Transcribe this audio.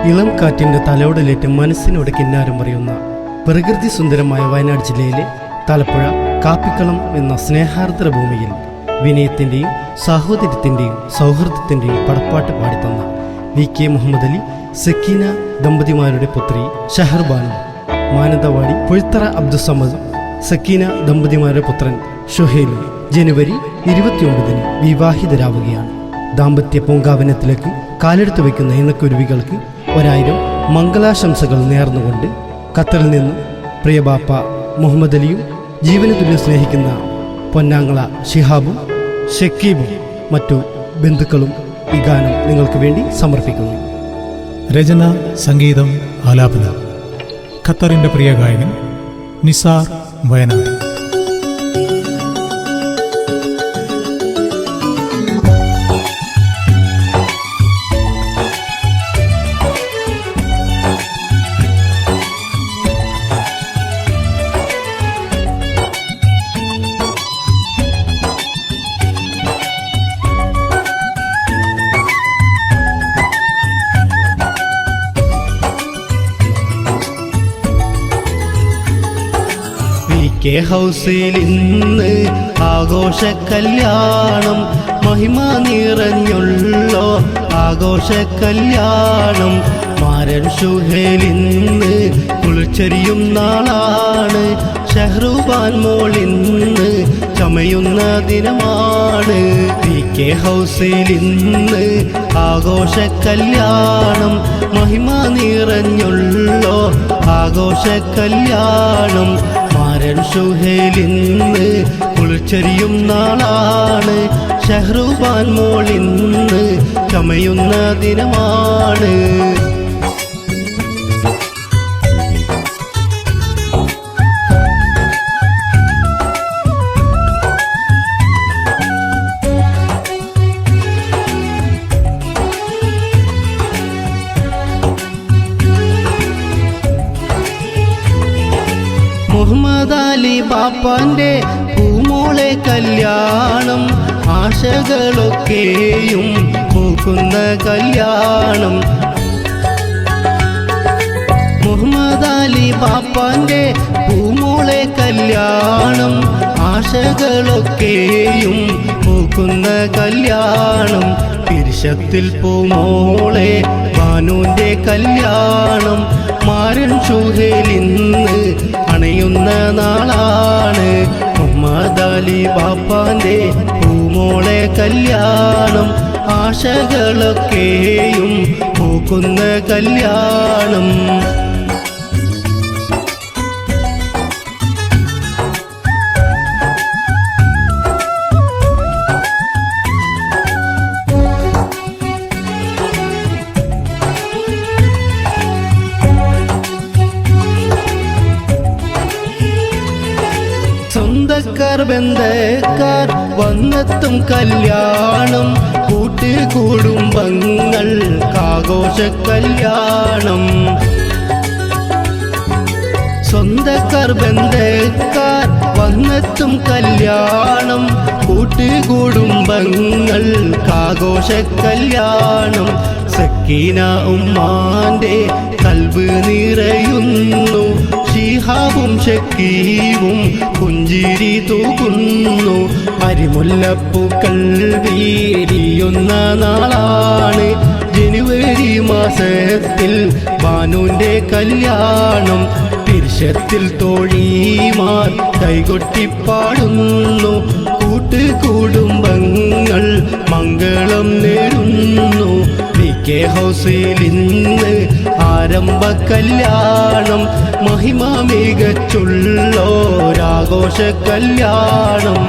ഇളം കാറ്റിൻ്റെ തലോടലേറ്റ് മനസ്സിനോട് കിന്നാരം പറയുന്ന പ്രകൃതി സുന്ദരമായ വയനാട് ജില്ലയിലെ തലപ്പുഴ കാപ്പിക്കളം എന്ന സ്നേഹാർദ്ര ഭൂമിയിൽ വിനയത്തിൻ്റെയും സാഹോദര്യത്തിൻ്റെയും സൗഹൃദത്തിൻ്റെയും പടപ്പാട്ട് പാടിത്തന്ന VK മുഹമ്മദ് അലി സക്കീന ദമ്പതിമാരുടെ പുത്രി ഷഹർബാനും മാനന്തവാടി പുഴുത്തറ അബ്ദുസമദ് സക്കീന ദമ്പതിമാരുടെ പുത്രൻ ഷുഹൈലും ജനുവരി 29 വിവാഹിതരാവുകയാണ്. ദാമ്പത്യ പൂങ്കാവനത്തിലേക്ക് കാലെടുത്ത് വയ്ക്കുന്ന ഇണക്കുരുവികൾക്ക് 1000 മംഗളാശംസകൾ നേർന്നുകൊണ്ട് ഖത്തറിൽ നിന്നും പ്രിയ ബാപ്പ മുഹമ്മദ് അലിയും ജീവന് തുല്യം സ്നേഹിക്കുന്ന പൊന്നാങ്ങള ഷിഹാബും ഷക്കീബും മറ്റു ബന്ധുക്കളും ഈ ഗാനം നിങ്ങൾക്ക് വേണ്ടി സമർപ്പിക്കുന്നു. രചന, സംഗീതം, ആലാപനം ഖത്തറിൻ്റെ പ്രിയ ഗായകൻ നിസാർ വയനാട്. VK ഹൗസിൽ ഇന്ന് ആഘോഷ കല്യാണം, മഹിമ നിറഞ്ഞുള്ളോ ആഘോഷ കല്യാണം. മാരൻ ഷുഹൈൽ ഇന്ന് കുളിച്ചെറിയും നാളാണ്, ഷഹ്റുബാൻ മോൾ ഇന്ന് ചമയുന്ന ദിനമാണ്. VK ഹൗസിൽ ഇന്ന് ആഘോഷ കല്യാണം, മഹിമ നിറഞ്ഞുള്ളോ ആഘോഷ കല്യാണം. മാരൻ ഷുഹൈൽ ഇന്ന് കുളിച്ചെറിയും നാളാണ്, ഷഹ്റുബാൻ മോൾ ഇന്ന് ചമയുന്ന ദിനമാണ്. മുഹമ്മദ് അലി ബാപ്പാന്റെ പൂമോളെ കല്യാണം, ആശകളൊക്കെയും പൂക്കുന്ന കല്യാണം. മുഹമ്മദ് അലി ബാപ്പാന്റെ പൂമോളെ കല്യാണം, ആശകളൊക്കെയും പൂക്കുന്ന കല്യാണം. പിരിശത്തിൽ പൂമോളെ ബാനുവിന്റെ കല്യാണം, മാരൻ ഷുഹൈൽ ഇന്ന് അണയുന്ന നാളാണ്. മുഹമ്മദ് അലി ബാപ്പാന്റെ പൂമോളെ കല്യാണം, ആശകളൊക്കെയും പൂക്കുന്ന കല്യാണം. സ്വന്തക്കാർ ബന്ധക്കാർ വന്നെത്തും കല്യാണം, കൂട്ടുകുടുംബങ്ങൾക്കാഘോഷ കല്യാണം. സ്വന്തക്കാർ ബന്ധക്കാർ വന്നെത്തും കല്യാണം, കൂട്ടുകുടുംബങ്ങൾക്കാഘോഷ കല്യാണം. സക്കീന ഉമ്മാന്റെ കൽബ് നിറയുന്നു, ഷിഹാബും ഷക്കീബും പുഞ്ചിരി തൂകുന്നു. അരിമുല്ലപ്പൂക്കൾ വീരിയുന്ന നാളാണ്, ജനുവരി മാസത്തിൽ ബാനുവിന്റെ കല്യാണം. തിരുശത്തിൽ തോഴിമാർ കൈകൊട്ടിപ്പാടുന്നു, കൂട്ടുകുടുംബങ്ങൾ മംഗളം നേരുന്നു. VK ഹൗസിൽ ഇന്ന് ആരംഭ കല്യാണം, മഹിമ മികച്ചുള്ളോരാഘോഷ കല്യാണം.